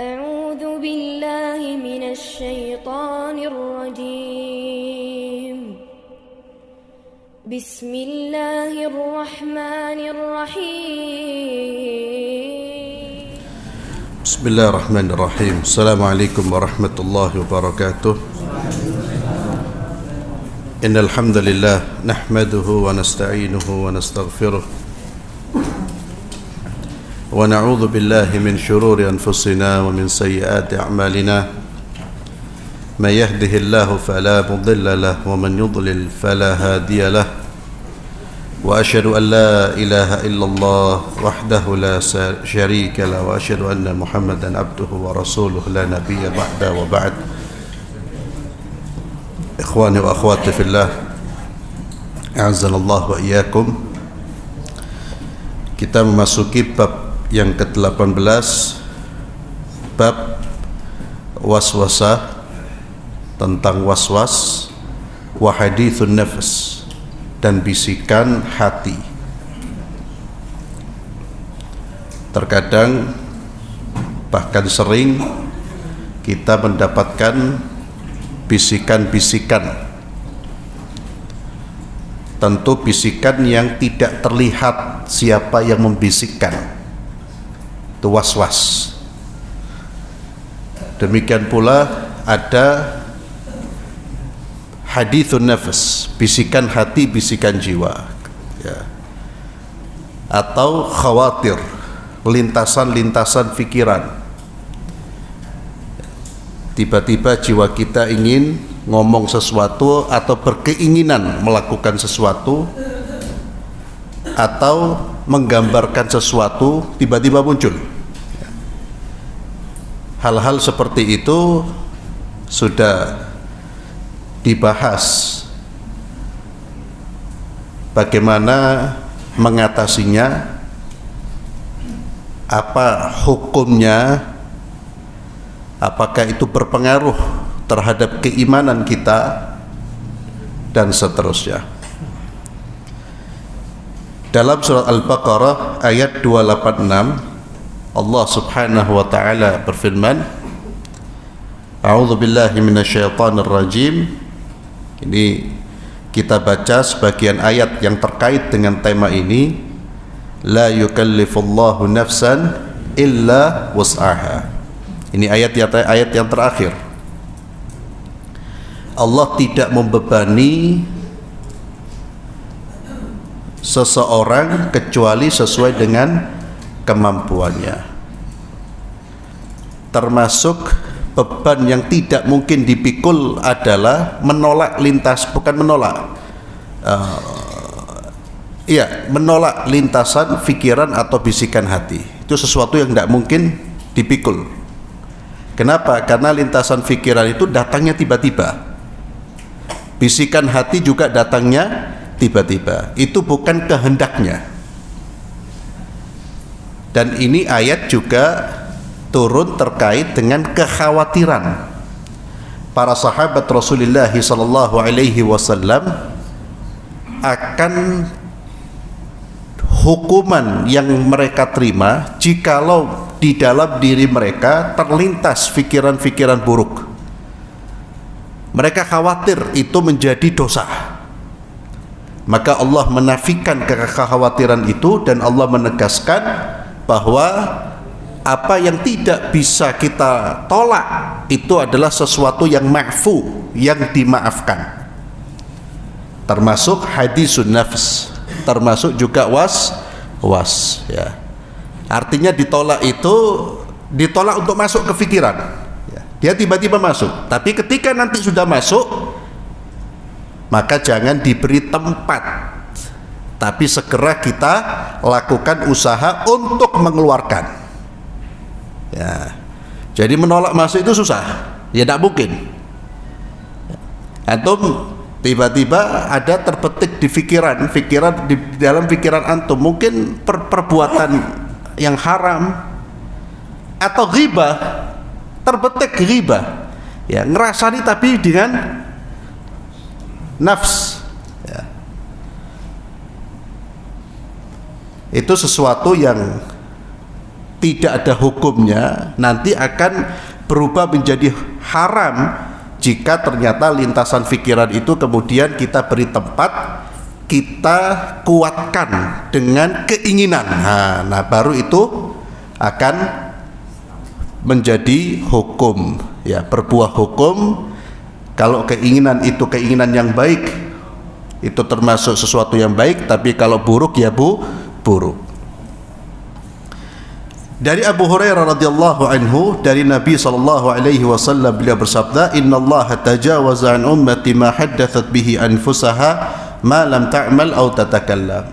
أعوذ بالله من الشيطان الرجيم بسم الله الرحمن الرحيم بسم الله الرحمن الرحيم. السلام عليكم ورحمة الله وبركاته. إن الحمد لله نحمده ونستعينه ونستغفره ونعوذ بالله من شرور أنفسنا ومن سيئات أعمالنا. من يهده الله فلا مضل له ومن يضلل فلا هادي له. وأشهد أن لا إله إلا الله وحده لا شريك له وأشهد أن محمدا عبده ورسوله لا نبي بعده وبعد. إخواني وأخواتي في الله أعزنا الله وإياكم. Kita memasuki bab yang ke-18, bab waswasah, tentang waswas, wa hadithun nafs, dan bisikan hati. Terkadang bahkan sering kita mendapatkan bisikan-bisikan, tentu bisikan yang tidak terlihat siapa yang membisikkan, itu waswas. Demikian pula ada hadithun nafs, bisikan hati, bisikan jiwa, ya. Atau khawatir, lintasan-lintasan pikiran. Tiba-tiba jiwa kita ingin ngomong sesuatu atau berkeinginan melakukan sesuatu atau menggambarkan sesuatu, tiba-tiba muncul. Hal-hal seperti itu sudah dibahas bagaimana mengatasinya, apa hukumnya, apakah itu berpengaruh terhadap keimanan kita, dan seterusnya. Dalam surat Al-Baqarah ayat 286, Allah Subhanahu wa taala berfirman, A'udzu billahi minasyaitonir rajim. Ini kita baca sebagian ayat yang terkait dengan tema ini. La yukallifullahu nafsan illa wus'aha. Ini ayat yang terakhir. Allah tidak membebani seseorang kecuali sesuai dengan kemampuannya. Termasuk beban yang tidak mungkin dipikul adalah menolak menolak lintasan pikiran atau bisikan hati. Itu sesuatu yang tidak mungkin dipikul. Kenapa? Karena lintasan pikiran itu datangnya tiba-tiba. Bisikan hati juga datangnya tiba-tiba. Itu bukan kehendaknya. Dan ini ayat juga turun terkait dengan kekhawatiran para sahabat Rasulullah sallallahu alaihi wasallam akan hukuman yang mereka terima jikalau di dalam diri mereka terlintas pikiran-pikiran buruk. Mereka khawatir itu menjadi dosa. Maka Allah menafikan kekhawatiran itu dan Allah menegaskan bahwa apa yang tidak bisa kita tolak itu adalah sesuatu yang ma'fu, yang dimaafkan. Termasuk hadisun nafs, termasuk juga was ya. Artinya ditolak itu ditolak untuk masuk ke pikiran, ya. Dia tiba-tiba masuk, tapi ketika nanti sudah masuk, maka jangan diberi tempat, tapi segera kita lakukan usaha untuk mengeluarkan. Ya, jadi menolak masuk itu susah, ya tidak mungkin. Antum tiba-tiba ada terbetik di pikiran di dalam pikiran antum mungkin perbuatan yang haram atau ghibah, terbetik ghibah, ya ngerasani tapi dengan nafs, ya. Itu sesuatu yang tidak ada hukumnya, nanti akan berubah menjadi haram jika ternyata lintasan pikiran itu kemudian kita beri tempat, kita kuatkan dengan keinginan. Nah, baru itu akan menjadi hukum, ya, berbuah hukum. Kalau keinginan itu keinginan yang baik, itu termasuk sesuatu yang baik, tapi kalau buruk ya buruk. Dari Abu Hurairah radhiyallahu anhu, dari Nabi sallallahu alaihi wasallam, beliau bersabda, "Innallaha tajawaza an ummati ma haddathat bihi anfusaha ma lam ta'mal aw tatakallam."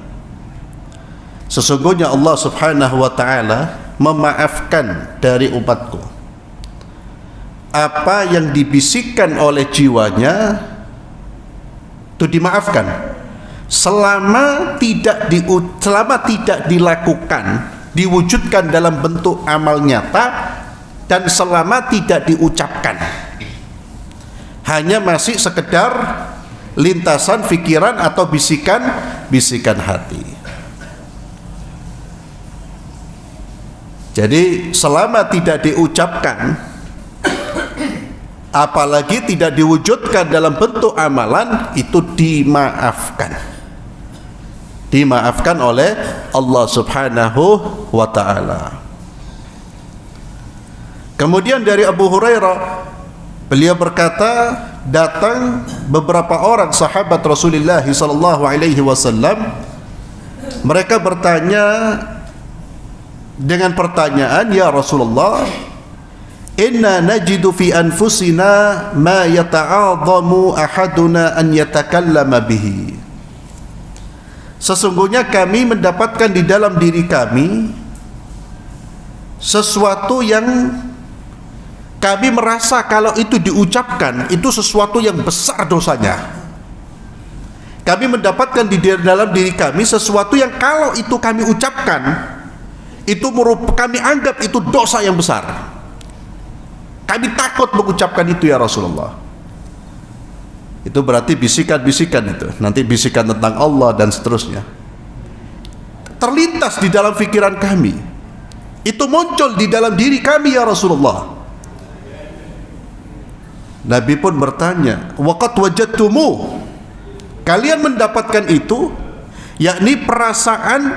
Sesungguhnya Allah Subhanahu wa taala memaafkan dari umatku apa yang dibisikkan oleh jiwanya, itu dimaafkan selama tidak dilakukan, diwujudkan dalam bentuk amal nyata, dan selama tidak diucapkan, hanya masih sekedar lintasan pikiran atau bisikan hati. Jadi selama tidak diucapkan, apalagi tidak diwujudkan dalam bentuk amalan, itu dimaafkan oleh Allah Subhanahu wa ta'ala. Kemudian dari Abu Hurairah, beliau berkata, datang beberapa orang sahabat Rasulullah sallallahu alaihi wasallam, mereka bertanya dengan pertanyaan, "Ya Rasulullah, inna najidu fi anfusina ma yata'adhamu ahaduna an yatakallama bihi." Sesungguhnya kami mendapatkan di dalam diri kami sesuatu yang kami merasa kalau itu diucapkan itu sesuatu yang besar dosanya. Kami mendapatkan di dalam diri kami sesuatu yang kalau itu kami ucapkan, itu kami anggap itu dosa yang besar. Kami takut mengucapkan itu, ya Rasulullah. Itu berarti bisikan-bisikan itu, nanti bisikan tentang Allah dan seterusnya, terlintas di dalam pikiran kami, itu muncul di dalam diri kami, ya Rasulullah. Nabi pun bertanya, waqad wajadtumu, kalian mendapatkan itu, yakni perasaan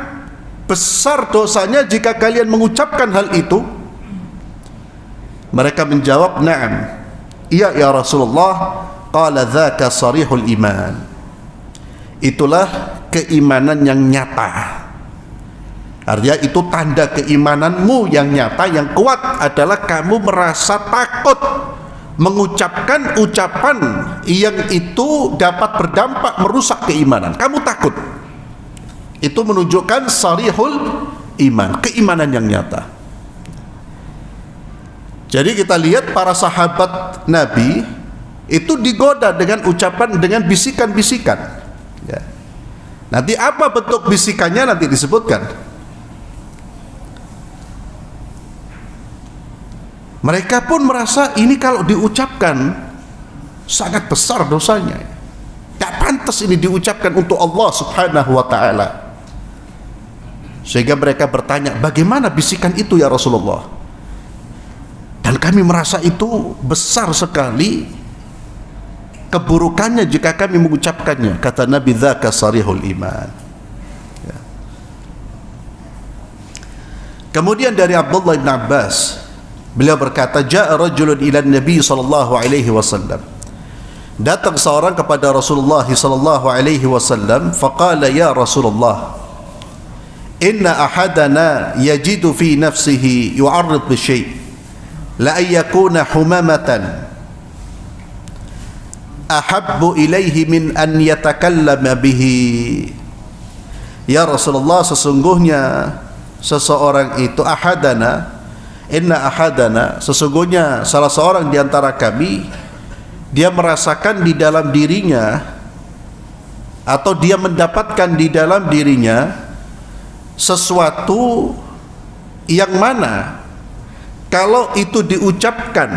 besar dosanya jika kalian mengucapkan hal itu? Mereka menjawab, na'am, iya ya Rasulullah. Qala dzaka sarihul iman, itulah keimanan yang nyata. Artinya itu tanda keimananmu yang nyata, yang kuat adalah kamu merasa takut mengucapkan ucapan yang itu dapat berdampak merusak keimanan. Kamu takut. Itu menunjukkan sarihul iman, keimanan yang nyata. Jadi kita lihat para sahabat Nabi itu digoda dengan ucapan, dengan bisikan-bisikan, ya. Nanti apa bentuk bisikannya nanti disebutkan. Mereka pun merasa ini kalau diucapkan sangat besar dosanya, tidak pantas ini diucapkan untuk Allah Subhanahu wa ta'ala. Sehingga mereka bertanya, bagaimana bisikan itu ya Rasulullah? Dan kami merasa itu besar sekali keburukannya jika kami mengucapkannya. Kata Nabi, dzaka sarihul iman, ya. Kemudian dari Abdullah bin Abbas, beliau berkata, ja'a rajulun ila Nabi sallallahu alaihi wasallam, datang seorang kepada Rasulullah sallallahu alaihi wasallam, faqala ya Rasulullah, inna ahadana yajidu fi nafsihi yu'arrid bi syai' la ayyakuna humamatan ahabbu ilaihi min an yatakallama bihi. Ya Rasulullah, sesungguhnya seseorang itu, inna ahadana, sesungguhnya salah seorang di antara kami, dia merasakan di dalam dirinya, atau dia mendapatkan di dalam dirinya sesuatu yang mana kalau itu diucapkan,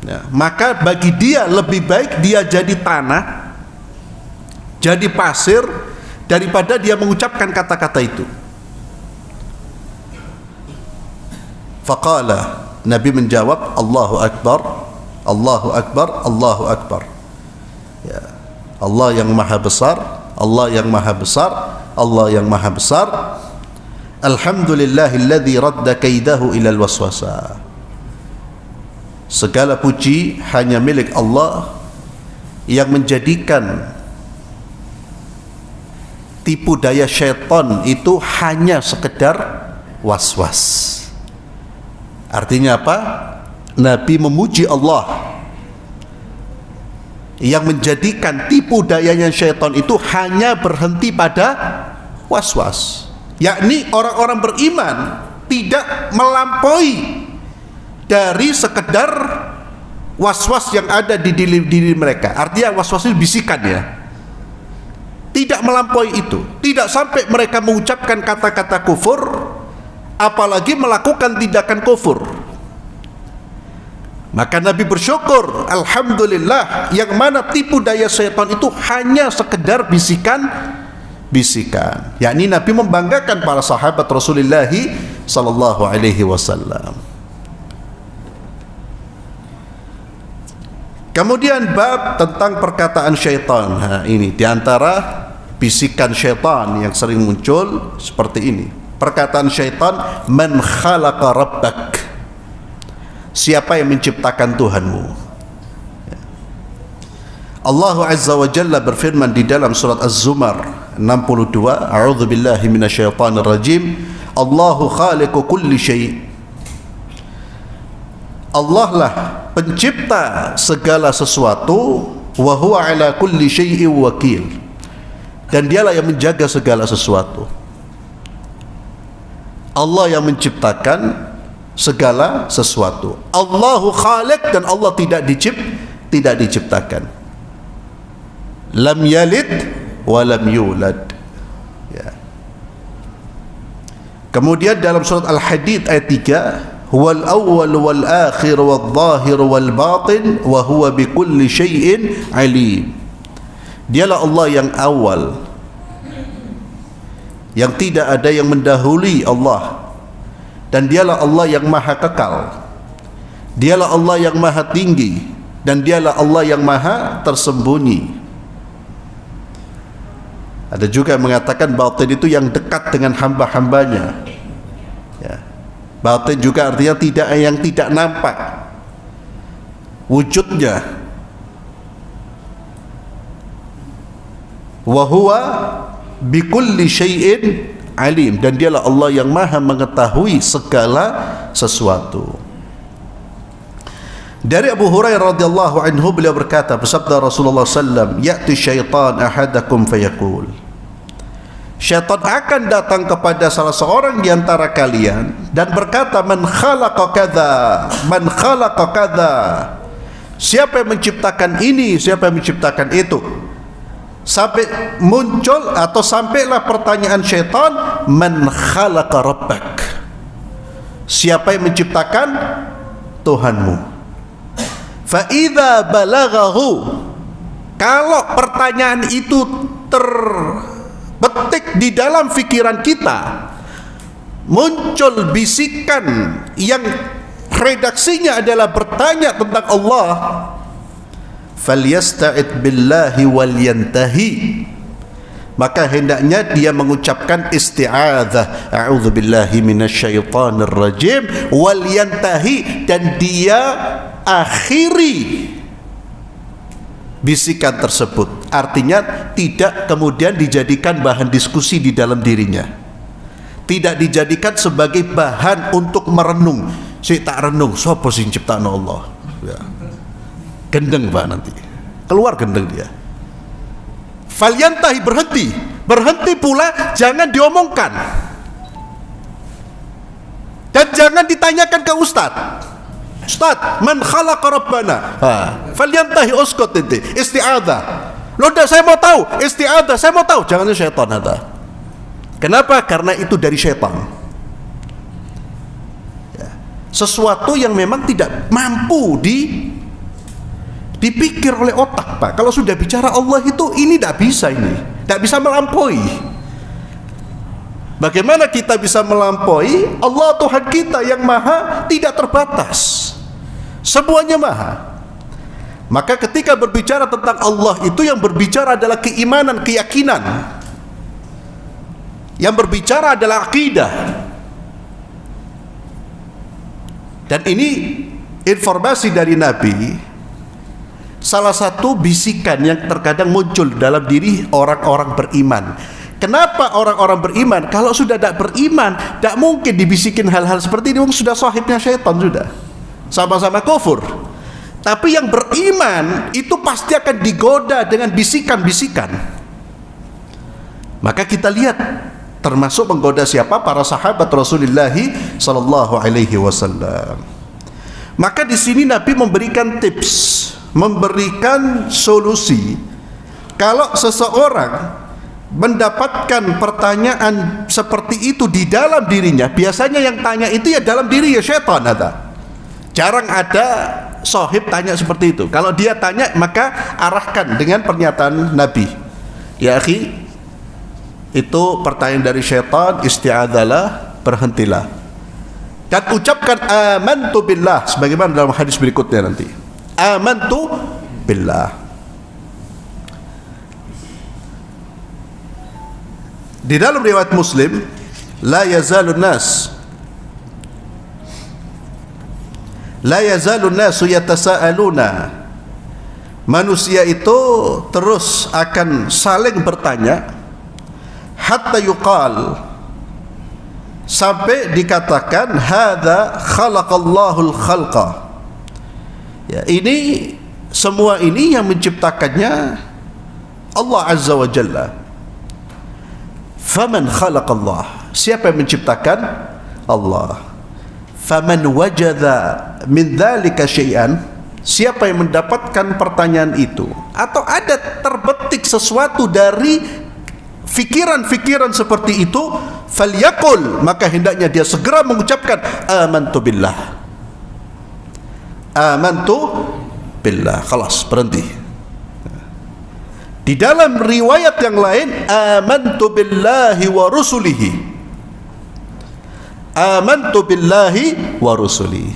ya, maka bagi dia lebih baik dia jadi tanah, jadi pasir, daripada dia mengucapkan kata-kata itu. Faqala, Nabi menjawab, Allahu Akbar, Allahu Akbar, Allahu Akbar. Ya. Allah yang maha besar, Allah yang maha besar, Allah yang maha besar. Alhamdulillahilladzi radda kaidahu ilal waswasa. Segala puji hanya milik Allah yang menjadikan tipu daya syaitan itu hanya sekedar was-was. Artinya apa? Nabi memuji Allah yang menjadikan tipu dayanya syaitan itu hanya berhenti pada was-was, yakni orang-orang beriman tidak melampaui dari sekedar was-was yang ada di diri mereka. Artinya was-was itu bisikan ya, tidak melampaui itu, tidak sampai mereka mengucapkan kata-kata kufur, apalagi melakukan tindakan kufur. Maka Nabi bersyukur, alhamdulillah, yang mana tipu daya syaitan itu hanya sekedar bisikan. Yakni Nabi membanggakan para sahabat Rasulullah sallallahu alaihi wasallam. Kemudian bab tentang perkataan syaitan. Ini diantara bisikan syaitan yang sering muncul seperti ini. Perkataan syaitan, man khalaqa rabbak. Siapa yang menciptakan Tuhanmu? Allah Azza wa Jalla berfirman di dalam surat Az-Zumar 62, A'udzu billahi minasyaitonir rajim. Allahu khaliqu kulli syai'. Allah lah pencipta segala sesuatu, wa huwa ala kulli syai'in wakil. Dan dialah yang menjaga segala sesuatu. Allah yang menciptakan segala sesuatu. Allahu khaliq, dan Allah tidak diciptakan. Lam yalid wa lam yulad. Ya. Kemudian dalam surat Al-Hadid ayat 3, huwal awwal wal akhir wal zahir wal batin wa huwa bikulli syai'in alim. Dialah Allah yang awal, yang tidak ada yang mendahului Allah, dan dialah Allah yang maha kekal, dialah Allah yang maha tinggi, dan dialah Allah yang maha tersembunyi. Ada juga yang mengatakan batin itu yang dekat dengan hamba-hambanya ya. Batin juga artinya yang tidak nampak wujudnya. Wa huwa bikulli syai'in alim, dan dialah Allah yang maha mengetahui segala sesuatu. Dari Abu Hurairah radhiyallahu anhu, beliau berkata, bersabda Rasulullah sallam, ya'ti syaitan ahadakum fayaqul. Syaitan akan datang kepada salah seorang di antara kalian dan berkata, man khalaqa kadza, man khalaqa kadza. Siapa yang menciptakan ini, siapa yang menciptakan itu? Sampai muncul atau sampailah pertanyaan syaitan, man khalaqa rabbak. Siapa yang menciptakan Tuhanmu? Fa idza balaghahu, kalau pertanyaan itu terbetik di dalam pikiran kita, muncul bisikan yang redaksinya adalah bertanya tentang Allah, falyasta'id billahi wal yantahi, maka hendaknya dia mengucapkan isti'adzah, a'udzu billahi minasyaitonir rajim, wal yantahi, dan dia akhiri bisikan tersebut. Artinya tidak kemudian dijadikan bahan diskusi di dalam dirinya, tidak dijadikan sebagai bahan untuk merenung. Si tak renung, sapa sing ciptakno Allah ya. Gendeng Pak, nanti keluar gendeng dia. Falyantahi, berhenti pula, jangan diomongkan dan jangan ditanyakan ke ustaz, man khalaqa rabbana, falyantahi uskut, inti isti'adzah. Loh, saya mau tahu isti'adzah, saya mau tahu. Jangan syaitan ada. Kenapa? Karena itu dari syaitan ya. Sesuatu yang memang tidak mampu dipikir oleh otak, Pak. Kalau sudah bicara Allah itu, ini tidak bisa, ini tidak bisa melampaui Bagaimana kita bisa melampaui Allah Tuhan kita yang maha tidak terbatas, semuanya maha. Maka ketika berbicara tentang Allah itu yang berbicara adalah keimanan, keyakinan. Yang berbicara adalah akidah. Dan ini informasi dari Nabi, salah satu bisikan yang terkadang muncul dalam diri orang-orang beriman. Kenapa orang-orang beriman? Kalau sudah tidak beriman, tidak mungkin dibisikin hal-hal seperti ini. Sudah sahibnya syaitan, sudah sama-sama kufur. Tapi yang beriman itu pasti akan digoda dengan bisikan-bisikan. Maka kita lihat, termasuk menggoda siapa? Para sahabat Rasulullah sallallahu alaihi wasallam. Maka di sini Nabi memberikan tips, memberikan solusi. Kalau seseorang mendapatkan pertanyaan seperti itu di dalam dirinya, biasanya yang tanya itu ya dalam diri ya syaitan ada. Jarang ada sahib tanya seperti itu. Kalau dia tanya, maka arahkan dengan pernyataan Nabi. Ya akhi, itu pertanyaan dari syaitan, isti'adzalah, berhentilah. Dan ucapkan amantu billah, sebagaimana dalam hadis berikutnya nanti. Amantu billah. Di dalam riwayat Muslim, la yazalun nasu yatasaaluna. Manusia itu terus akan saling bertanya hatta yuqal, sampai dikatakan hadza khalaqallahul khalqa. Ya, ini semua ini yang menciptakannya Allah Azza wa Jalla. Faman khalaqallah, siapa yang menciptakan? Allah. Faman wajada min dzalika syai'an, siapa yang mendapatkan pertanyaan itu atau ada terbetik sesuatu dari fikiran-fikiran seperti itu, falyaqul, maka hendaknya dia segera mengucapkan amantu billah. Amantu billah. Khalas, berhenti. Di dalam riwayat yang lain, amantu billahi wa rusulihi. Amantu billahi wa rusulihi.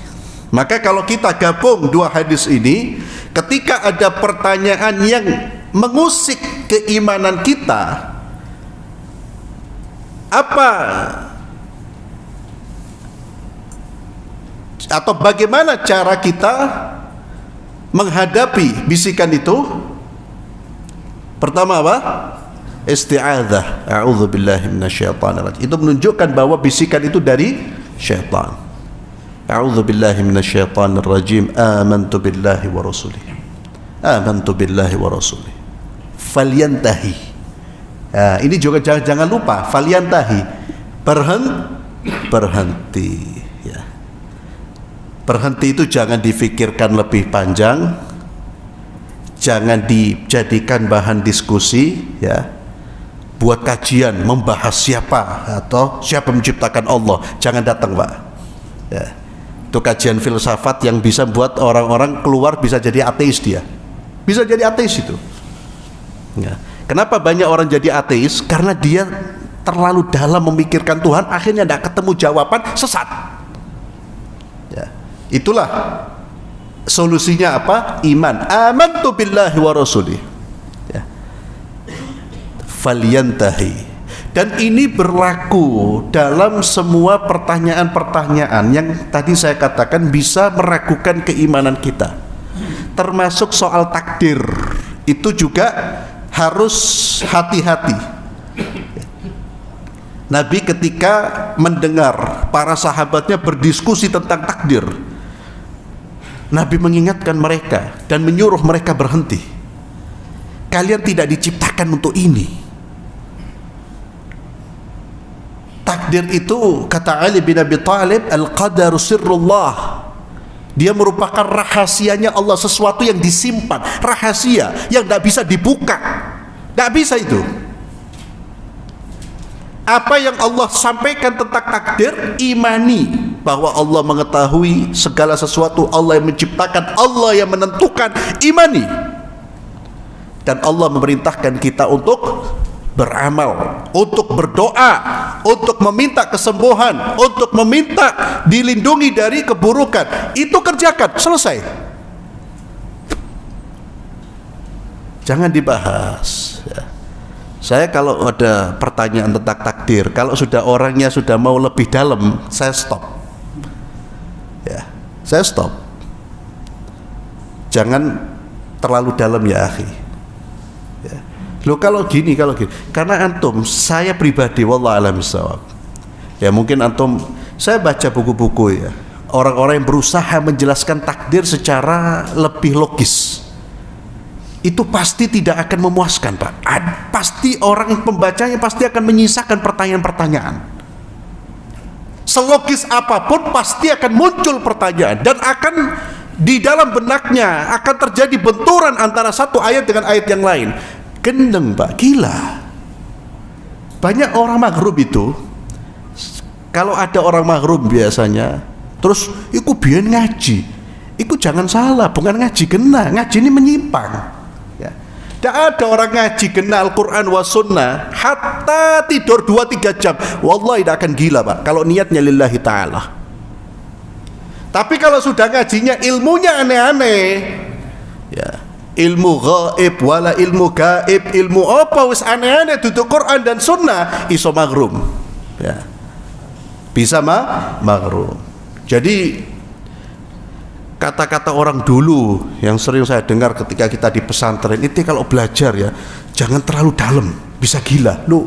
Maka kalau kita gabung dua hadis ini, ketika ada pertanyaan yang mengusik keimanan kita, apa atau bagaimana cara kita menghadapi bisikan itu? Pertama apa? Isti'adzah. A'udzubillahi minasyaitonirrajim. Itu menunjukkan bahwa bisikan itu dari syaitan. A'udzubillahi minasyaitonirrajim. Amantu billahi wa rasulihi. Amantu billahi wa rasulihi. Falyantahi. Ini juga jangan lupa, falyantahi. Berhenti. Ya. Berhenti itu jangan difikirkan lebih panjang. Jangan dijadikan bahan diskusi, ya. Buat kajian membahas siapa atau siapa menciptakan Allah, jangan datang, Pak. Ya. Itu kajian filsafat yang bisa buat orang-orang keluar bisa jadi ateis dia. Bisa jadi ateis itu. Ya. Kenapa banyak orang jadi ateis? Karena dia terlalu dalam memikirkan Tuhan, akhirnya tidak ketemu jawaban, sesat. Ya. Itulah solusinya apa? Iman. Amantu billahi wa rasulih. Ya. Falyantahi. Dan ini berlaku dalam semua pertanyaan-pertanyaan yang tadi saya katakan bisa meragukan keimanan kita. Termasuk soal takdir. Itu juga harus hati-hati. Nabi ketika mendengar para sahabatnya berdiskusi tentang takdir, Nabi mengingatkan mereka dan menyuruh mereka berhenti. Kalian tidak diciptakan untuk ini. Takdir itu, kata Ali bin Abi Thalib, al-qadaru sirrullah. Dia merupakan rahasianya Allah, sesuatu yang disimpan, rahasia yang tidak bisa dibuka. Tidak bisa itu. Apa yang Allah sampaikan tentang takdir, imani bahwa Allah mengetahui segala sesuatu, Allah yang menciptakan, Allah yang menentukan, imani. Dan Allah memerintahkan kita untuk beramal, untuk berdoa, untuk meminta kesembuhan, untuk meminta dilindungi dari keburukan. Itu kerjakan, selesai. Jangan dibahas ya. Saya kalau ada pertanyaan tentang takdir, kalau sudah orangnya sudah mau lebih dalam, saya stop ya, saya stop. Jangan terlalu dalam ya akhi ya. Loh kalau gini, karena antum, saya pribadi wallah alam bissawab ya, mungkin antum, saya baca buku-buku ya, orang-orang yang berusaha menjelaskan takdir secara lebih logis, itu pasti tidak akan memuaskan Pak. Pasti orang pembacanya pasti akan menyisakan pertanyaan-pertanyaan. Selogis apapun pasti akan muncul pertanyaan, dan akan di dalam benaknya akan terjadi benturan antara satu ayat dengan ayat yang lain. Gendeng Pak, gila. Banyak orang maghrub itu, kalau ada orang maghrub biasanya, terus iku biyen ngaji, iku jangan salah, bukan ngaji kena, ngaji ini menyimpang ya. Tidak ada orang ngaji kena Al-Quran wa sunnah hatta tidur 2-3 jam, wallahi tidak akan gila Pak, kalau niatnya lillahi ta'ala. Tapi kalau sudah ngajinya ilmunya aneh-aneh ya, ilmu gaib wala ilmu gaib, ilmu apa wis aneh-aneh duduk Quran dan sunnah, iso magrum ya, bisa magrum. Jadi kata-kata orang dulu yang sering saya dengar ketika kita di pesantren itu, kalau belajar ya jangan terlalu dalam, bisa gila. Lu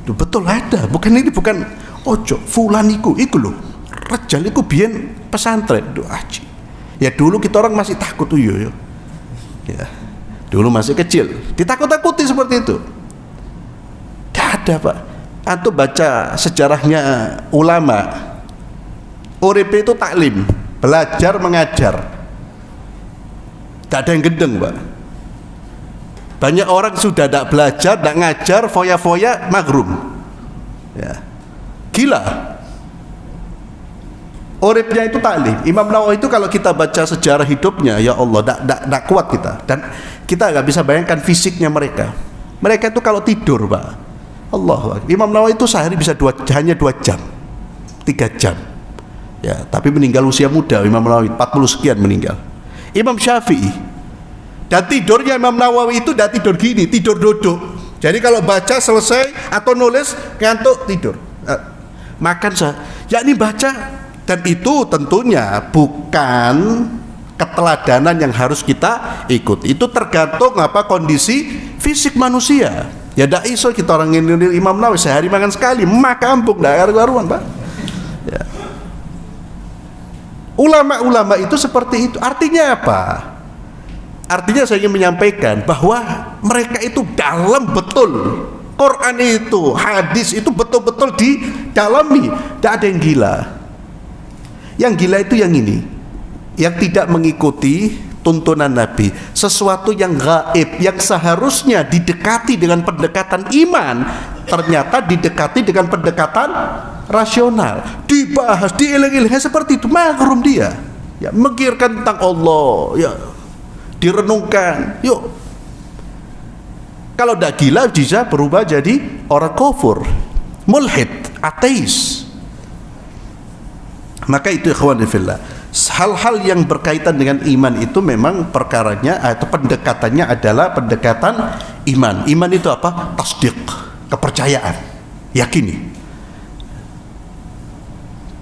betul ada, bukan ini, bukan ojo fulan iku lho rejal iku biyen pesantren do aji. Ya dulu kita orang masih takut tuh yo. Ya, dulu masih kecil ditakut-takuti seperti itu. Tidak ada Pak. Antum baca sejarahnya ulama, uripe itu taklim, belajar mengajar, tidak ada yang gendeng Pak. Banyak orang sudah tidak belajar, tidak ngajar, foya-foya magrum ya, gila. Uripnya itu taklim. Imam Nawawi itu kalau kita baca sejarah hidupnya, ya Allah, tidak kuat kita, dan kita nggak bisa bayangkan fisiknya mereka. Mereka itu kalau tidur Pak, Allah, Imam Nawawi itu sehari bisa hanya 2 jam 3 jam ya, tapi meninggal usia muda. Imam Nawawi 40 sekian meninggal. Imam Syafi'i, dan tidurnya Imam Nawawi itu tidak tidur gini, tidur duduk. Jadi kalau baca selesai atau nulis ngantuk tidur, makan yakni baca. Dan itu tentunya bukan keteladanan yang harus kita ikut. Itu tergantung apa kondisi fisik manusia. Ya tidak iso kita orang ini Imam Nawawi sehari makan sekali, makampung tidak karuan Pak ya. Ulama-ulama itu seperti itu. Artinya apa? Artinya saya ingin menyampaikan bahwa mereka itu dalam betul Quran itu, hadis itu betul-betul didalami. Tidak ada yang gila. Yang gila itu yang ini, yang tidak mengikuti tuntunan Nabi, sesuatu yang gaib, yang seharusnya didekati dengan pendekatan iman, ternyata didekati dengan pendekatan rasional, dibahas, dieling-elingnya seperti itu, magrum dia ya, memikirkan tentang Allah ya, direnungkan. Yuk, kalau tidak gila bisa berubah jadi orang kafir, mulhid, ateis. Maka itu ikhwan fillah, hal-hal yang berkaitan dengan iman itu memang perkaranya atau pendekatannya adalah pendekatan iman. Iman itu apa? Tasdiq, kepercayaan, yakini.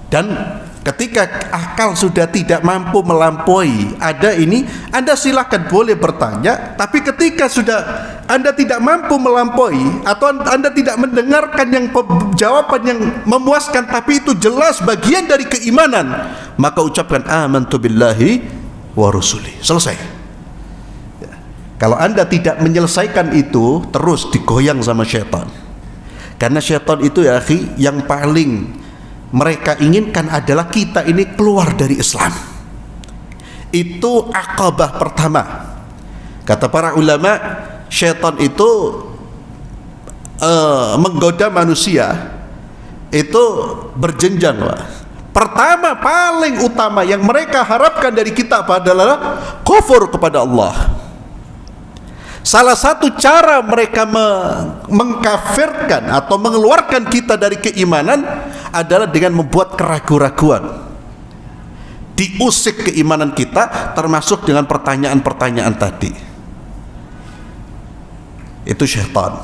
Dan ketika akal sudah tidak mampu melampaui ada ini, Anda silakan boleh bertanya. Tapi ketika sudah Anda tidak mampu melampaui, atau Anda tidak mendengarkan yang jawaban yang memuaskan, tapi itu jelas bagian dari keimanan, maka ucapkan amantu billahi wa rusuli, selesai ya. Kalau Anda tidak menyelesaikan itu, terus digoyang sama syaitan. Karena syaitan itu ya akhi, yang paling mereka inginkan adalah kita ini keluar dari Islam. Itu akabah pertama. Kata para ulama, syaitan itu menggoda manusia itu berjenjang Pak. Pertama, paling utama yang mereka harapkan dari kita adalah kufur kepada Allah. Salah satu cara mereka mengkafirkan atau mengeluarkan kita dari keimanan adalah dengan membuat keraguan-raguan. Diusik keimanan kita, termasuk dengan pertanyaan-pertanyaan tadi. Itu syaitan.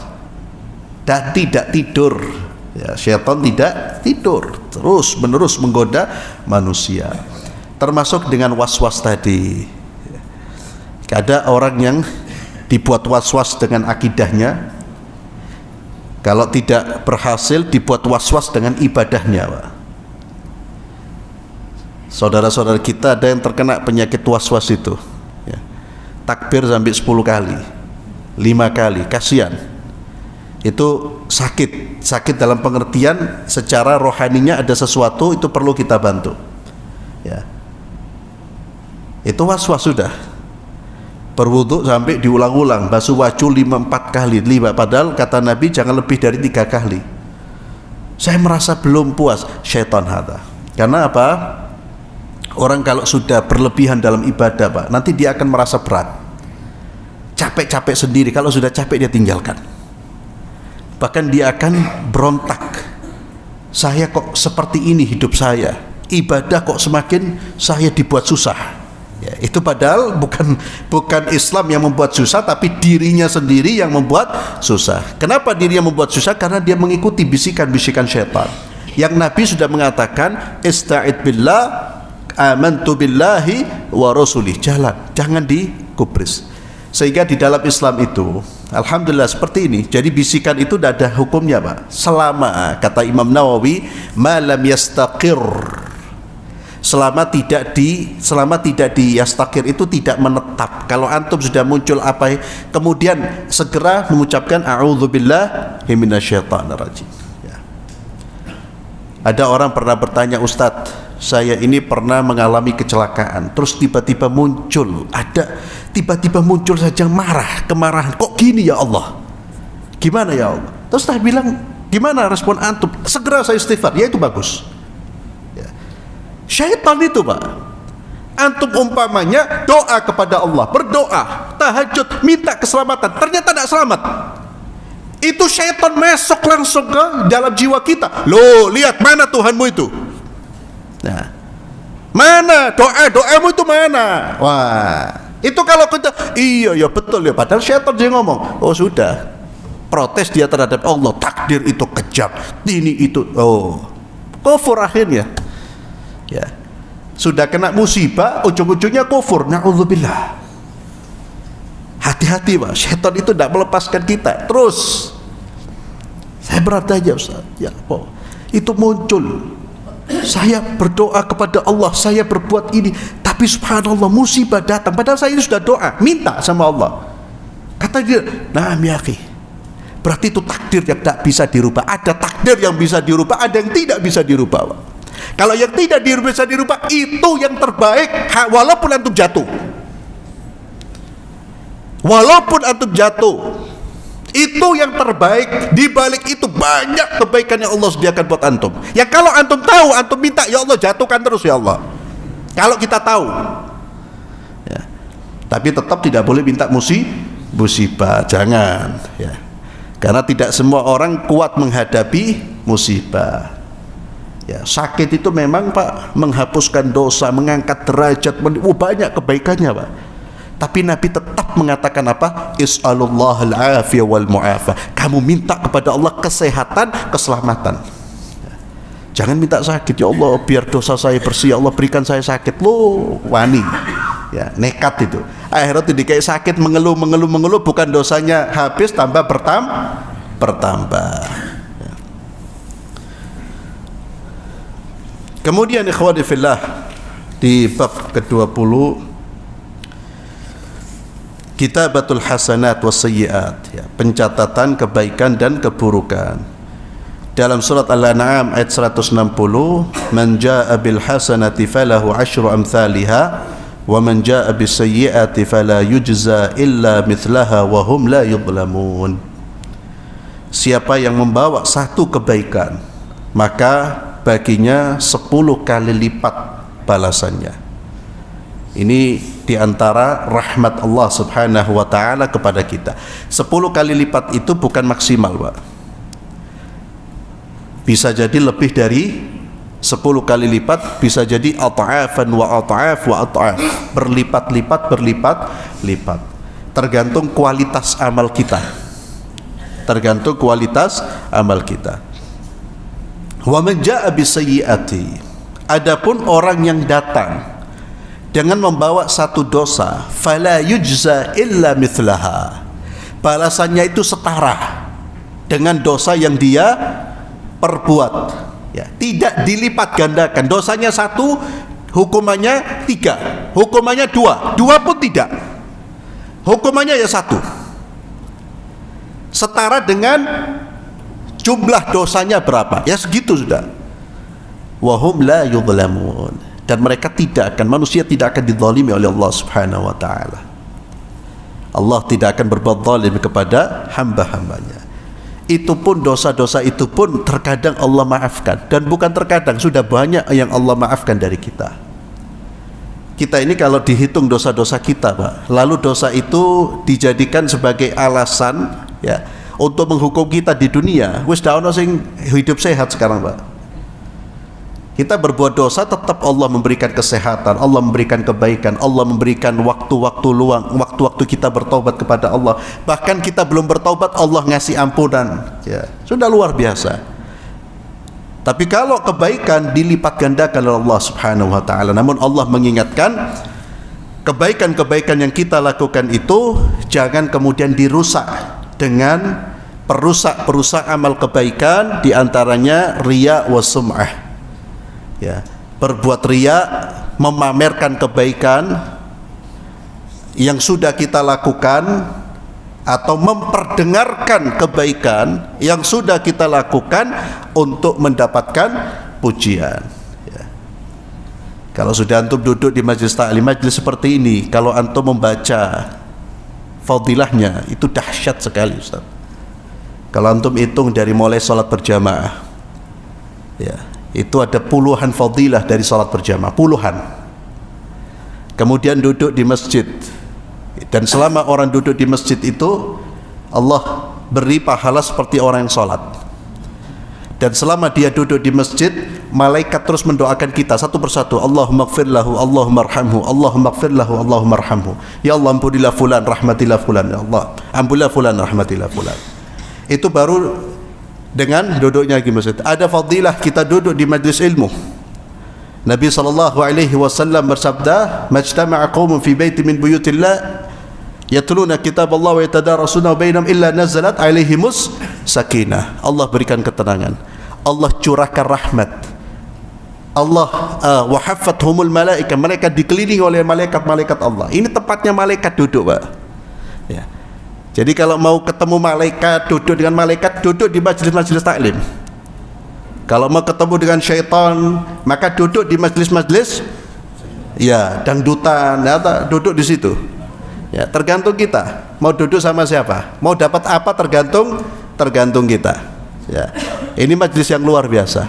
Dan tidak tidur. Ya, syaitan tidak tidur, terus menerus menggoda manusia. Termasuk dengan was-was tadi. Ada orang yang dibuat was-was dengan akidahnya, kalau tidak berhasil dibuat was-was dengan ibadahnya, Pak. Saudara-saudara kita ada yang terkena penyakit was-was itu, ya. Takbir sampai 10 kali, 5 kali, kasihan. Itu sakit dalam pengertian secara rohaninya ada sesuatu, itu perlu kita bantu, ya. Itu was-was sudah. Berwudu sampai diulang-ulang, basuh wajah 5-4 kali, padahal kata Nabi jangan lebih dari 3 kali. Saya merasa belum puas, syaitan hada. Karena apa? Orang kalau sudah berlebihan dalam ibadah, Pak, nanti dia akan merasa berat, capek-capek sendiri. Kalau sudah capek dia tinggalkan, bahkan dia akan berontak. Saya kok seperti ini hidup saya, ibadah kok semakin saya dibuat susah, ya. Itu padahal bukan Islam yang membuat susah, tapi dirinya sendiri yang membuat susah. Kenapa dirinya membuat susah? Karena dia mengikuti bisikan-bisikan syaitan. Yang Nabi sudah mengatakan, ista'id billah, amantu billahi wa rasulih, jangan digubris. Sehingga di dalam Islam itu alhamdulillah seperti ini. Jadi bisikan itu tidak ada hukumnya, Pak. Selama, kata Imam Nawawi, ma lam yastaqir, selama tidak di yastaqir, itu tidak menetap. Kalau antum sudah muncul apa, kemudian segera mengucapkan a'udzubillahi minasyaitonir rajim, ya. Ada orang pernah bertanya, Ustadz, saya ini pernah mengalami kecelakaan, terus tiba-tiba muncul saja kemarahan, kok gini ya Allah, gimana ya Allah? Terus saya bilang, gimana respon antum? Segera saya istighfar, ya itu bagus, ya. Syaitan itu, Pak, antum umpamanya doa kepada Allah, berdoa, tahajud, minta keselamatan, ternyata tidak selamat, itu syaitan masuk langsung ke dalam jiwa kita. Loh, lihat mana Tuhanmu itu? Nah, mana doamu itu mana? Wah, itu kalau kita iya betul ya, padahal syaitan dia ngomong, oh sudah, protes dia terhadap Allah, takdir itu kejam, ini itu, oh kufur akhirnya, ya. Sudah kena musibah, ujung-ujungnya kufur, na'udzubillah. Hati-hati, Pak, syaitan itu tidak melepaskan kita. Terus saya bertanya, Ustaz, ya apa itu muncul, saya berdoa kepada Allah, saya berbuat ini, tapi subhanallah musibah datang, padahal saya ini sudah doa, minta sama Allah. Kata dia, nah miyaki, berarti itu takdir yang tidak bisa dirubah. Ada takdir yang bisa dirubah, ada yang tidak bisa dirubah, Pak. Kalau yang tidak bisa dirubah, itu yang terbaik, walaupun antum jatuh, itu yang terbaik. Di balik itu banyak kebaikan yang Allah sediakan buat antum. Ya kalau antum tahu, antum minta, ya Allah jatuhkan terus ya Allah. Kalau kita tahu, ya. Tapi tetap tidak boleh minta musibah, jangan, ya. Karena tidak semua orang kuat menghadapi musibah. Ya, sakit itu memang, Pak, menghapuskan dosa, mengangkat derajat, banyak kebaikannya, Pak. Tapi Nabi tetap mengatakan apa? Is'alullahal afiyah wal mu'afah. Kamu minta kepada Allah kesehatan, keselamatan. Jangan minta sakit, ya Allah biar dosa saya bersih, ya Allah berikan saya sakit. Loh, wani, ya, nekat itu. Akhirnya dikai sakit, mengeluh, bukan dosanya habis, tambah bertambah. Ya. Kemudian ikhwani fillah, di bab ke-20, Kitabatul hasanat was sayyiat, ya, pencatatan kebaikan dan keburukan. Dalam surat Al-An'am ayat 160, man jaa'a bil hasanati falahu 'asyru amsalha wa man jaa'a bis sayyiati fala yujza illa mithlaha wa hum la yudhlamun. Siapa yang membawa satu kebaikan, maka baginya 10 kali lipat balasannya. Ini diantara rahmat Allah subhanahu wa ta'ala kepada kita. 10 kali lipat itu bukan maksimal, Pak. Bisa jadi lebih dari 10 kali lipat, bisa jadi at'afan wa at'af wa at'af, berlipat-lipat, berlipat-lipat. Tergantung kualitas amal kita. Tergantung kualitas amal kita. Wa man jaa'a bisayyi'ati, adapun orang yang datang dengan membawa satu dosa, fala yujza illa mithlaha, balasannya itu setara dengan dosa yang dia perbuat, ya, tidak dilipat gandakan. Dosanya 1, hukumannya 3, hukumannya 2 pun tidak, hukumannya ya 1, setara dengan jumlah dosanya berapa, ya segitu sudah. Wahum la yudhlamun, dan mereka tidak akan, manusia tidak akan dizalimi oleh Allah subhanahu wa ta'ala. Allah tidak akan berbuat zalim kepada hamba-hambanya. Itu pun, dosa-dosa itu pun terkadang Allah maafkan, dan bukan terkadang, sudah banyak yang Allah maafkan dari kita. Kita ini kalau dihitung dosa-dosa kita, Pak, lalu dosa itu dijadikan sebagai alasan, ya, untuk menghukum kita di dunia, wis dak ono sing hidup sehat sekarang, Pak. Kita berbuat dosa, tetap Allah memberikan kesehatan, Allah memberikan kebaikan, Allah memberikan waktu-waktu luang, waktu-waktu kita bertobat kepada Allah. Bahkan kita belum bertobat, Allah ngasih ampunan, ya, sudah luar biasa. Tapi kalau kebaikan dilipat gandakan oleh Allah subhanahu wa ta'ala. Namun Allah mengingatkan, kebaikan-kebaikan yang kita lakukan itu jangan kemudian dirusak dengan perusak amal kebaikan, diantaranya riya wa sum'ah, ya, berbuat riya, memamerkan kebaikan yang sudah kita lakukan, atau memperdengarkan kebaikan yang sudah kita lakukan untuk mendapatkan pujian, ya. Kalau sudah antum duduk di majlis ta'lim, majlis seperti ini, kalau antum membaca fadilahnya itu dahsyat sekali, Ustaz. Kalau antum hitung dari mulai sholat berjamaah, ya, itu ada puluhan fadilah dari salat berjamaah, puluhan. Kemudian duduk di masjid, dan selama orang duduk di masjid itu Allah beri pahala seperti orang yang salat. Dan selama dia duduk di masjid, malaikat terus mendoakan kita satu persatu, Allahumma ighfir lahu, Allahumma arhamhu, Allahumma ighfir lahu, Allahumma arhamhu. Ya Allah, ampunilah fulan, rahmatilah fulan, ya Allah, ampunilah fulan, rahmatilah fulan. Itu baru dengan duduknya di masjid. Ada fadilah kita duduk di majlis ilmu. Nabi SAW bersabda, majtama'a qaumun fi baitin min buyutillah yatluna kitab Allah wa yatadarasuna bainahum illa nazalat alaihimus sakinah. Allah berikan ketenangan, Allah curahkan rahmat, Allah wa haffathumul malaika, mereka dikelilingi oleh malaikat-malaikat Allah. Ini tempatnya malaikat duduk, Pak, ya. Jadi kalau mau ketemu malaikat, duduk dengan malaikat, duduk di majlis-majlis taklim. Kalau mau ketemu dengan syaitan, maka duduk di majlis-majlis, ya, dangdutan, ya, duduk di situ. Ya, tergantung kita mau duduk sama siapa, mau dapat apa, tergantung kita. Ya, ini majlis yang luar biasa.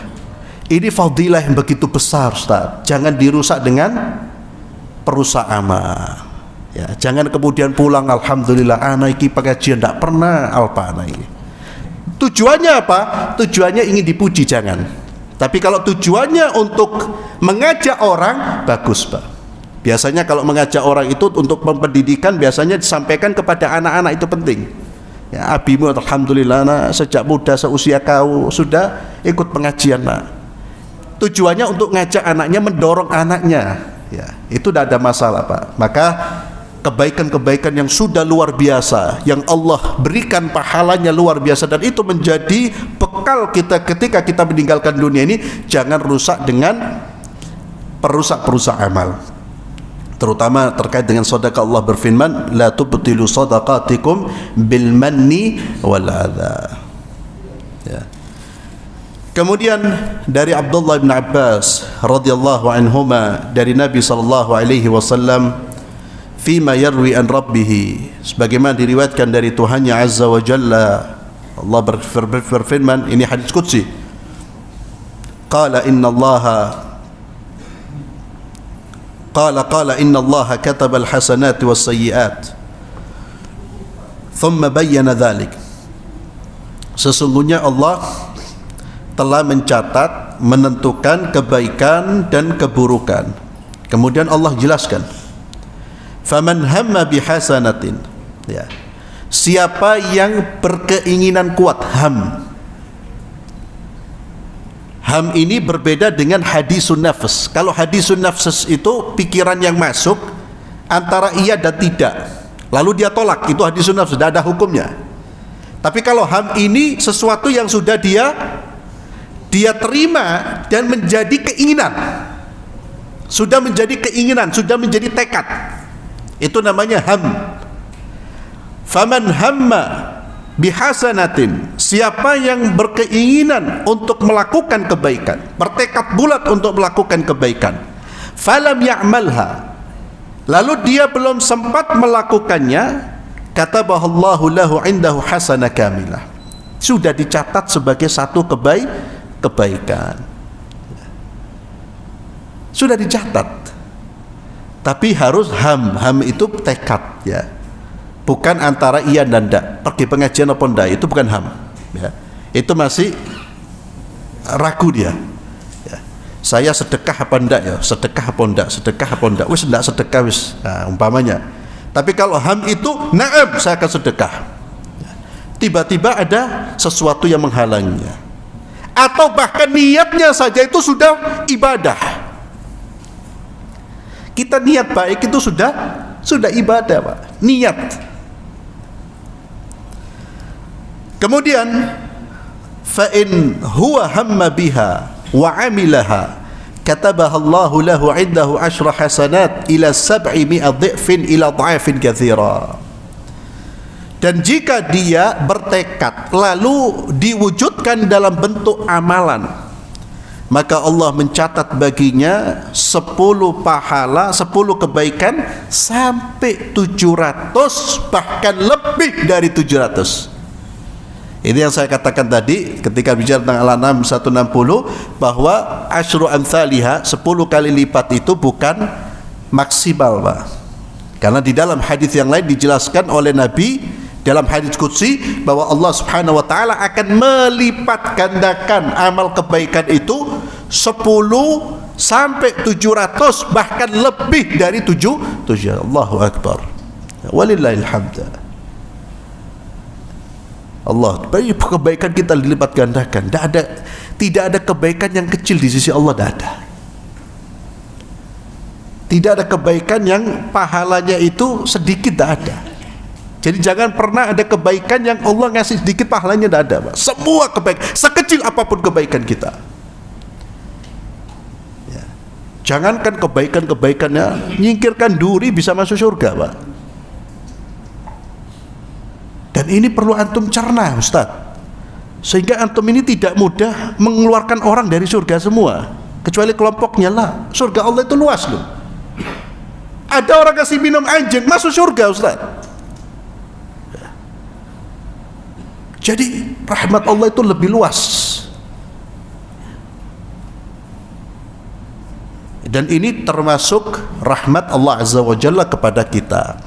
Ini fadilah yang begitu besar, Ustaz. Jangan dirusak dengan perusak amal. Ya, jangan kemudian pulang, alhamdulillah anak iki pengajian tidak pernah alpa anak ini. Tujuannya apa? Tujuannya ingin dipuji, jangan. Tapi kalau tujuannya untuk mengajak orang, bagus, Pak. Biasanya kalau mengajak orang itu untuk pendidikan, biasanya disampaikan kepada anak-anak, itu penting. Ya, abimu alhamdulillah nak, sejak muda seusia kau sudah ikut pengajian, nak. Tujuannya untuk ngajak anaknya, mendorong anaknya, ya, itu tidak ada masalah, Pak. Maka kebaikan-kebaikan yang sudah luar biasa, yang Allah berikan pahalanya luar biasa, dan itu menjadi bekal kita ketika kita meninggalkan dunia ini, jangan rusak dengan perusak-perusak amal. Terutama terkait dengan sedekah, Allah berfirman, la tubtilu sadaqatikum bil manni wal adha, ya. Kemudian dari Abdullah bin Abbas radhiyallahu anhuma, dari Nabi sallallahu alaihi wasallam, fima yarwi an rabbih, sebagaimana diriwayatkan dari Tuhannya azza wa jalla, Allah berfirman, ini hadis qudsi, qala inna allaha qala inna Allaha kataba al-hasanati was-sayyi'at thumma bayyana dhalik. Sesungguhnya Allah telah mencatat, menentukan kebaikan dan keburukan. Kemudian Allah jelaskan, faman hamma bihasanatin, ya, siapa yang berkeinginan kuat, ham ini berbeda dengan hadisun nafs. Kalau hadisun nafs itu pikiran yang masuk antara iya dan tidak, lalu dia tolak, itu hadisun nafs, tidak ada hukumnya. Tapi kalau ham ini sesuatu yang sudah dia terima dan menjadi keinginan, sudah menjadi keinginan, sudah menjadi tekad, itu namanya ham. Faman hamma bihasanatin, siapa yang berkeinginan untuk melakukan kebaikan, bertekad bulat untuk melakukan kebaikan, falam ya'malha, lalu dia belum sempat melakukannya, katabahallahu lahu indahu hasanah kamilah, sudah dicatat sebagai satu kebaikan, sudah dicatat. Tapi harus ham itu tekad, ya, bukan antara iya dan tidak. Pergi pengajian apa enggak, itu bukan ham, ya. Itu masih ragu dia, ya. Saya sedekah apa enggak, ya, sedekah apa enggak, wis enggak sedekah wis, nah, umpamanya. Tapi kalau ham itu, na'am, saya akan sedekah, tiba-tiba ada sesuatu yang menghalanginya, atau bahkan niatnya saja itu sudah ibadah. Kita niat baik itu sudah ibadah, Pak. Niat. Kemudian fa in huwa hamma biha wa 'amilaha katabaha Allahu lahu 'indahu 'ashra hasanat ila 700 dhifin ila dha'ifin katsira. Dan jika dia bertekad lalu diwujudkan dalam bentuk amalan, maka Allah mencatat baginya 10 pahala, 10 kebaikan sampai 700, bahkan lebih dari 700. Ini yang saya katakan tadi ketika bicara tentang Al-An'am 160, bahwa asyru amthaliha, 10 kali lipat itu bukan maksimal, Pak. Karena di dalam hadis yang lain dijelaskan oleh Nabi dalam hadis qudsi bahwa Allah Subhanahu wa taala akan melipat gandakan amal kebaikan itu 10 sampai 700, bahkan lebih dari 7. Allahu akbar. Walillahil hamd. Allah, banyak kebaikan kita dilipat gandakan. Tidak ada kebaikan yang kecil di sisi Allah, tidak ada. Tidak ada kebaikan yang pahalanya itu sedikit, tidak ada. Jadi jangan pernah ada kebaikan yang Allah ngasih sedikit pahalanya, tidak ada, Pak. Semua kebaikan, sekecil apapun kebaikan kita, ya. Jangankan kebaikannya, nyingkirkan duri bisa masuk surga, Pak. Dan ini perlu antum cerna, Ustaz, sehingga antum ini tidak mudah mengeluarkan orang dari surga semua, kecuali kelompoknya lah. Surga Allah itu luas loh. Ada orang kasih minum anjing masuk surga, Ustaz. Jadi rahmat Allah itu lebih luas. Dan ini termasuk rahmat Allah Azza wa Jalla kepada kita.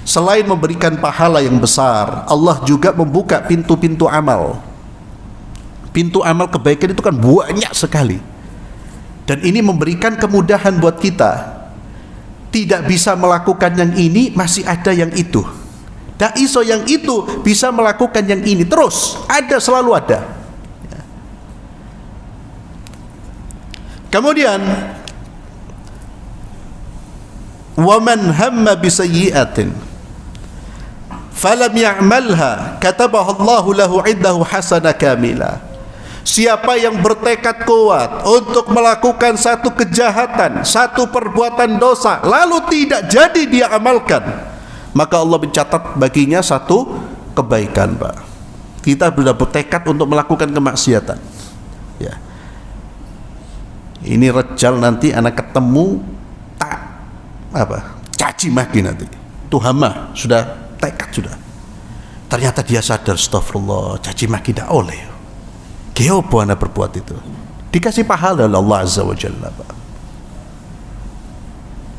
Selain memberikan pahala yang besar, Allah juga membuka pintu-pintu amal. Pintu amal kebaikan itu kan banyak sekali. Dan ini memberikan kemudahan buat kita. Tidak bisa melakukan yang ini, masih ada yang itu. Tak iso yang itu bisa melakukan yang ini, terus ada, selalu ada. Kemudian waman hamma bisayyi'atin falam ya'malha katabaha Allahu lahu 'indahu hasanah kamilah. Siapa yang bertekad kuat untuk melakukan satu kejahatan, satu perbuatan dosa, lalu tidak jadi dia amalkan, maka Allah mencatat baginya satu kebaikan, Pak. Kita sudah bertekad untuk melakukan kemaksiatan, ya. Ini rejal nanti anak ketemu caci maki nanti. Tuh hama sudah tekad sudah. Ternyata dia sadar, astagfirullah, caci maki tidak oleh. Kenapa anda berbuat itu? Dikasih pahala oleh Allah Azza wa Jalla, Pak.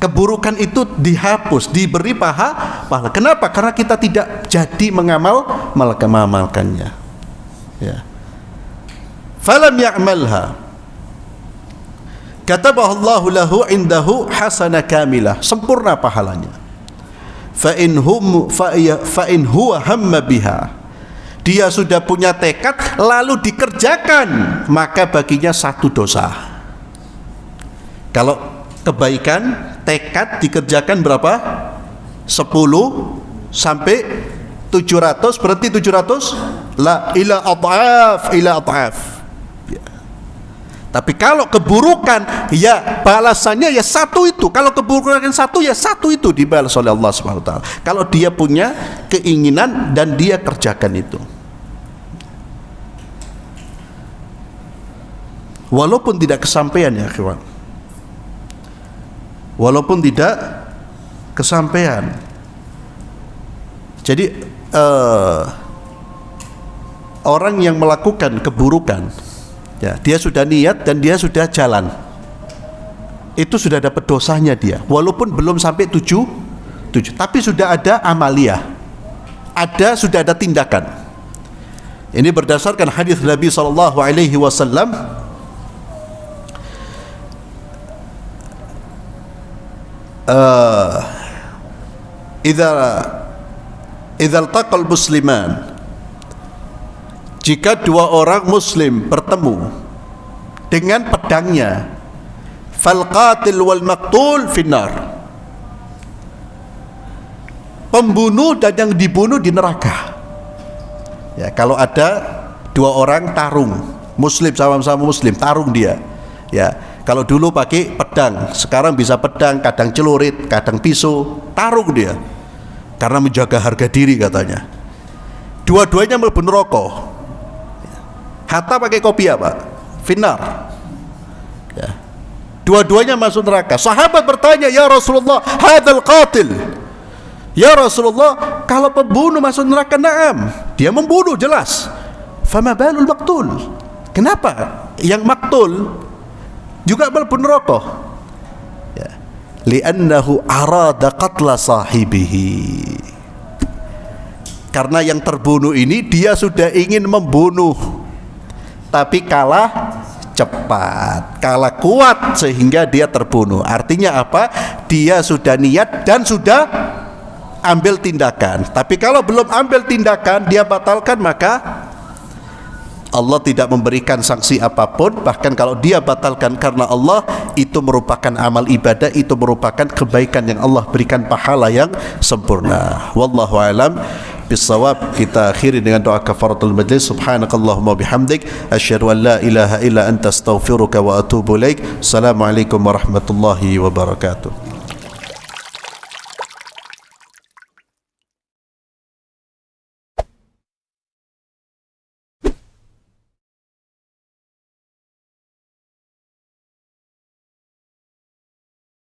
Keburukan itu dihapus, diberi pahala. Kenapa? Karena kita tidak jadi mengamalkannya. Ya. Falam ya'malha. Katabahallahu lahu indahu hasanah kamilah, sempurna pahalanya. Fa in huwa hamma biha, dia sudah punya tekad lalu dikerjakan, maka baginya 1 dosa. Kalau kebaikan tekad dikerjakan berapa? 10 sampai 700, berarti 700 la ila adhaf ila adhaf. Tapi kalau keburukan, ya balasannya ya 1 itu. Kalau keburukan 1, ya 1 itu dibalas oleh Allah Subhanahu wa taala. Kalau dia punya keinginan dan dia kerjakan itu. Walaupun tidak kesampaian ya kawan. Walaupun tidak kesampaian. Jadi orang yang melakukan keburukan, ya, dia sudah niat dan dia sudah jalan, itu sudah dapat dosanya dia, walaupun belum sampai 7, tapi sudah ada amaliyah, sudah ada tindakan. Ini berdasarkan hadis Nabi SAW. Idza altaqal musliman, jika 2 orang muslim bertemu dengan pedangnya, fal qatil wal maqtul finnar, pembunuh dan yang dibunuh di neraka. Ya, kalau ada 2 orang tarung, muslim sama-sama muslim, tarung dia. Ya, kalau dulu pakai pedang, sekarang bisa pedang, kadang celurit, kadang pisau, tarung dia. Karena menjaga harga diri katanya. Dua-duanya mlebu neraka. Hatta pakai kopi apa? Finnar. Ya. Dua-duanya masuk neraka. Sahabat bertanya, ya Rasulullah, hadzal qatil. Ya Rasulullah, kalau pembunuh masuk neraka, na'am, dia membunuh jelas. Fama balul maqtul, kenapa yang maktul juga mlebu neraka? Ya. Li'annahu arada qatla sahibihi, karena yang terbunuh ini dia sudah ingin membunuh, tapi kalah cepat, kalah kuat sehingga dia terbunuh. Artinya apa? Dia sudah niat dan sudah ambil tindakan. Tapi kalau belum ambil tindakan, dia batalkan, maka Allah tidak memberikan sanksi apapun. Bahkan kalau dia batalkan karena Allah, itu merupakan amal ibadah, itu merupakan kebaikan yang Allah berikan pahala yang sempurna. Wallahu a'lam bissawab. Kita akhiri dengan doa kafaratul majlis. Subhanakallahumma bihamdik, asyhadu an la ilaha illa anta astaghfiruka wa atubu ilaik. Assalamualaikum warahmatullahi wabarakatuh.